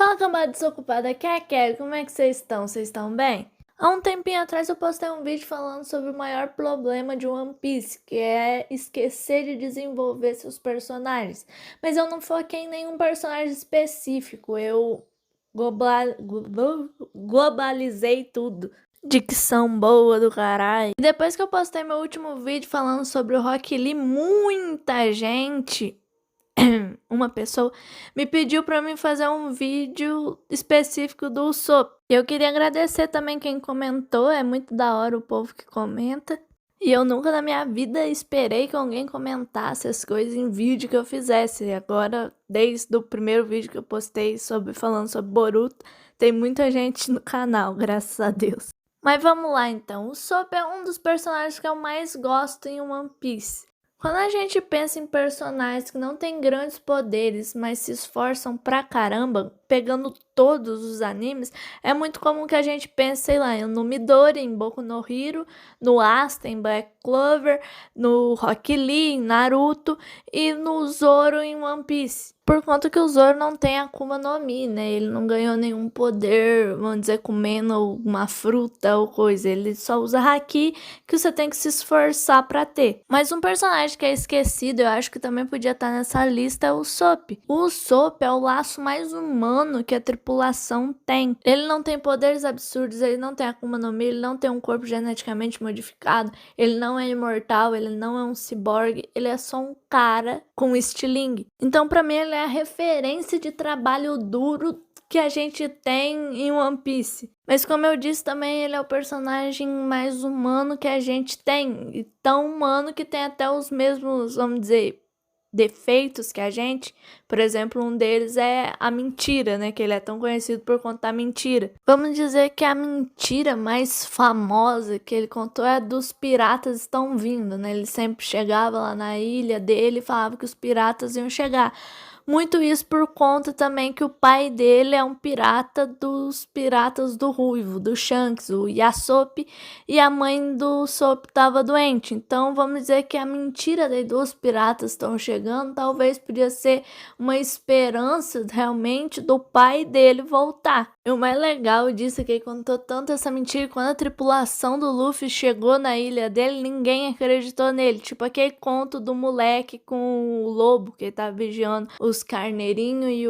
Fala, cambada desocupada, aqui é a Kelly, como é que vocês estão? Vocês estão bem? Há um tempinho atrás eu postei um vídeo falando sobre o maior problema de One Piece, que é esquecer de desenvolver seus personagens. Mas eu não foquei em nenhum personagem específico, eu globalizei tudo. Dicção boa do caralho. E depois que eu postei meu último vídeo falando sobre o Rock Lee, muita gente... uma pessoa me pediu para mim fazer um vídeo específico do Usopp. Eu queria agradecer também quem comentou, é muito da hora o povo que comenta. E eu nunca na minha vida esperei que alguém comentasse as coisas em vídeo que eu fizesse. E agora, desde o primeiro vídeo que eu postei falando sobre Boruto, tem muita gente no canal, graças a Deus. Mas vamos lá então, o Usopp é um dos personagens que eu mais gosto em One Piece. Quando a gente pensa em personagens que não têm grandes poderes, mas se esforçam pra caramba, pegando todos os animes, é muito comum que a gente pense, sei lá, no Midori, em Boku no Hero, no Asta, em Black Clover, no Rock Lee, em Naruto e no Zoro em One Piece. Por conta que o Zoro não tem Akuma no Mi, né? Ele não ganhou nenhum poder, vamos dizer, comendo uma fruta ou coisa. Ele só usa Haki, que você tem que se esforçar pra ter. Mas um personagem que é esquecido, eu acho que também podia estar nessa lista, é o Usopp. O Usopp é o laço mais humano que a tripulação tem. Ele não tem poderes absurdos, ele não tem Akuma no Mi, ele não tem um corpo geneticamente modificado, ele não é imortal, ele não é um ciborgue, ele é só um cara com estilingue. Então, pra mim, ele é a referência de trabalho duro que a gente tem em One Piece. Mas como eu disse também, ele é o personagem mais humano que a gente tem. E tão humano que tem até os mesmos, vamos dizer, defeitos que a gente. Por exemplo, um deles é a mentira, né? Que ele é tão conhecido por contar mentira. Vamos dizer que a mentira mais famosa que ele contou é a dos piratas estão vindo, né? Ele sempre chegava lá na ilha dele e falava que os piratas iam chegar. Muito isso por conta também que o pai dele é um pirata dos piratas do Ruivo, do Shanks, o Yasopp, e a mãe do Usopp estava doente. Então vamos dizer que a mentira de dos piratas estão chegando talvez podia ser uma esperança realmente do pai dele voltar. E o mais legal disso é que ele contou tanto essa mentira, quando a tripulação do Luffy chegou na ilha dele, ninguém acreditou nele. Tipo aquele conto do moleque com o lobo, que ele tava vigiando os carneirinhos e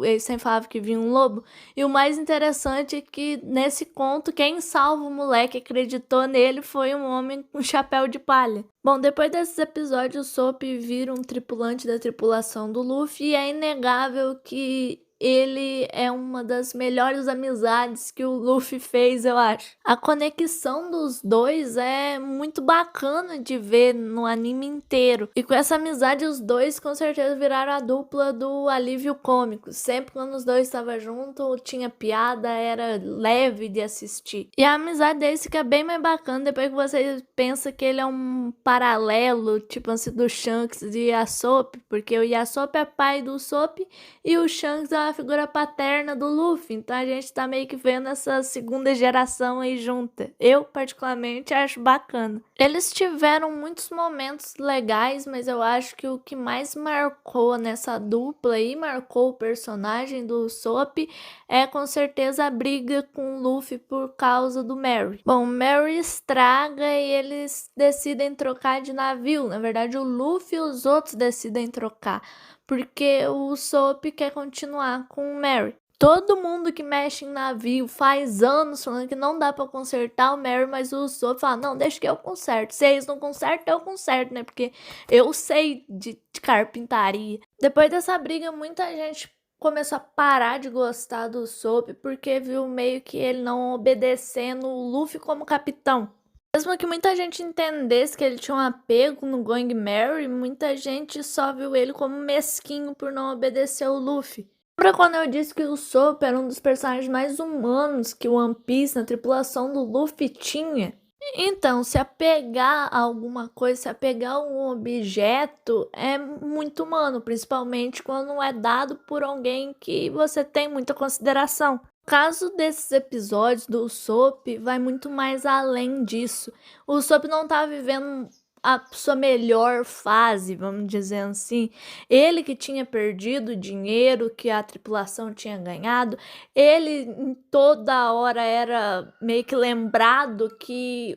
ele sempre falava que vinha um lobo. E o mais interessante é que nesse conto, quem salva o moleque acreditou nele foi um homem com chapéu de palha. Bom, depois desses episódios, o Usopp vira um tripulante da tripulação do Luffy e é inegável que ele é uma das melhores amizades que o Luffy fez, eu acho. A conexão dos dois é muito bacana de ver no anime inteiro. E com essa amizade, os dois com certeza viraram a dupla do alívio cômico. Sempre quando os dois estavam juntos, tinha piada, era leve de assistir. E a amizade deles fica bem mais bacana depois que você pensa que ele é um paralelo, tipo assim, do Shanks e Yasopp, porque o Yasopp é pai do Usopp e o Shanks é a figura paterna do Luffy, então a gente tá meio que vendo essa segunda geração aí junta. Eu, particularmente, acho bacana. Eles tiveram muitos momentos legais, mas eu acho que o que mais marcou nessa dupla aí, marcou o personagem do Usopp, é com certeza a briga com o Luffy por causa do Merry. Bom, o Merry estraga e eles decidem trocar de navio. Na verdade, o Luffy e os outros decidem trocar, porque o Usopp quer continuar com o Merry. Todo mundo que mexe em navio faz anos falando que não dá pra consertar o Merry, mas o Usopp fala, não, deixa que eu conserto. Se eles não consertam, eu conserto, né? Porque eu sei de carpintaria. Depois dessa briga, muita gente começou a parar de gostar do Usopp porque viu meio que ele não obedecendo o Luffy como capitão. Mesmo que muita gente entendesse que ele tinha um apego no Going Merry, muita gente só viu ele como mesquinho por não obedecer o Luffy. Lembra quando eu disse que o Usopp era um dos personagens mais humanos que o One Piece na tripulação do Luffy tinha? Então, se apegar a alguma coisa, se apegar a um objeto é muito humano, principalmente quando é dado por alguém que você tem muita consideração. O caso desses episódios do Usopp vai muito mais além disso. O Usopp não tá vivendo a sua melhor fase, vamos dizer assim. Ele que tinha perdido o dinheiro que a tripulação tinha ganhado, ele em toda hora era meio que lembrado que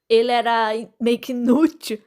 ele era meio que inútil.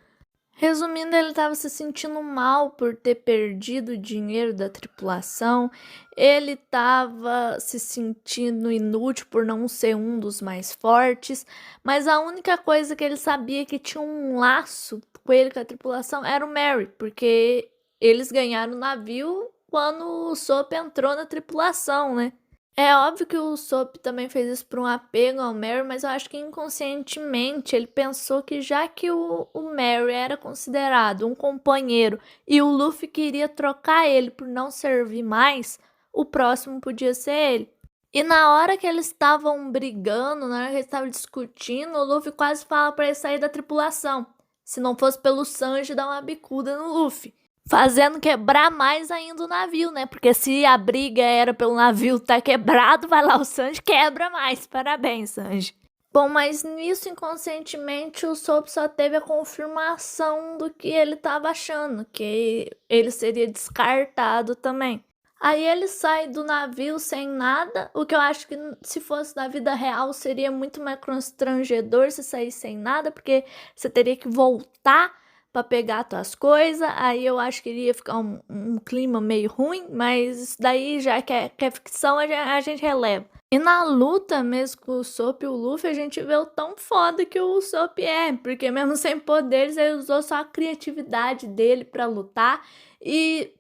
Resumindo, ele estava se sentindo mal por ter perdido o dinheiro da tripulação, ele estava se sentindo inútil por não ser um dos mais fortes, mas a única coisa que ele sabia que tinha um laço com ele, com a tripulação, era o Merry, porque eles ganharam o navio quando o Soap entrou na tripulação, né? É óbvio que o Soap também fez isso por um apego ao Merry, mas eu acho que inconscientemente ele pensou que já que o Merry era considerado um companheiro e o Luffy queria trocar ele por não servir mais, o próximo podia ser ele. E na hora que eles estavam brigando, na hora que eles estavam discutindo, o Luffy quase fala para ele sair da tripulação. Se não fosse pelo Sanji dar uma bicuda no Luffy. Fazendo quebrar mais ainda o navio, né? Porque se a briga era pelo navio tá quebrado, vai lá o Sanji quebra mais. Parabéns, Sanji. Bom, mas nisso inconscientemente o Soap só teve a confirmação do que ele tava achando, que ele seria descartado também. Aí ele sai do navio sem nada, o que eu acho que se fosse na vida real seria muito mais constrangedor se sair sem nada, porque você teria que voltar para pegar tuas coisas, aí eu acho que iria ficar um clima meio ruim, mas isso daí já que é ficção, a gente releva. E na luta mesmo com o Soap e o Luffy, a gente vê o tão foda que o Soap é, porque mesmo sem poderes, ele usou só a criatividade dele para lutar e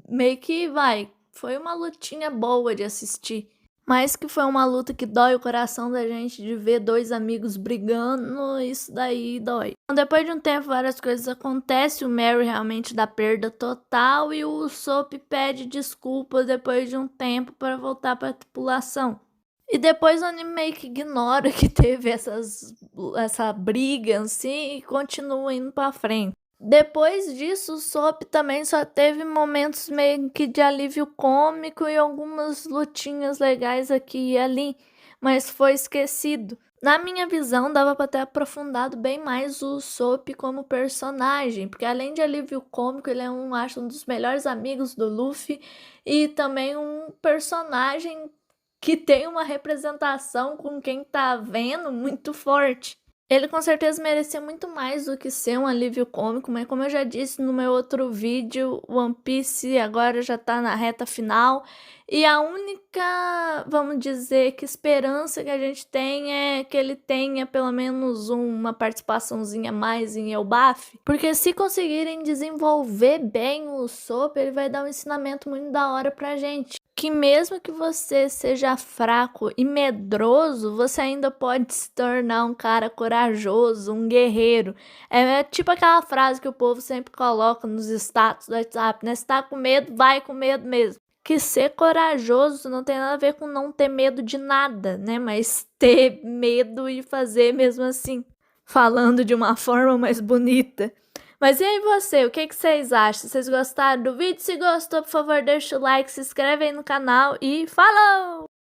meio que foi uma lutinha boa de assistir. Mas que foi uma luta que dói o coração da gente de ver dois amigos brigando, isso daí dói. Depois de um tempo, várias coisas acontecem, o Merry realmente dá perda total e o Soap pede desculpas depois de um tempo para voltar para a tripulação. E depois o anime meio que ignora que teve essa briga assim e continua indo para frente. Depois disso, o Soap também só teve momentos meio que de alívio cômico e algumas lutinhas legais aqui e ali, mas foi esquecido. Na minha visão, dava para ter aprofundado bem mais o Soap como personagem, porque além de alívio cômico, ele é acho um dos melhores amigos do Luffy e também um personagem que tem uma representação com quem tá vendo muito forte. Ele com certeza merecia muito mais do que ser um alívio cômico, mas como eu já disse no meu outro vídeo, One Piece agora já tá na reta final e a única, vamos dizer, que esperança que a gente tem é que ele tenha pelo menos uma participaçãozinha a mais em Elbaf, porque se conseguirem desenvolver bem o Soap, ele vai dar um ensinamento muito da hora pra gente. Que mesmo que você seja fraco e medroso, você ainda pode se tornar um cara corajoso, um guerreiro. É tipo aquela frase que o povo sempre coloca nos status do WhatsApp, né? Se tá com medo, vai com medo mesmo. Que ser corajoso não tem nada a ver com não ter medo de nada, né? Mas ter medo e fazer mesmo assim. Falando de uma forma mais bonita. Mas e aí você, o que vocês acham? Vocês gostaram do vídeo? Se gostou, por favor, deixa o like, se inscreve aí no canal e falou!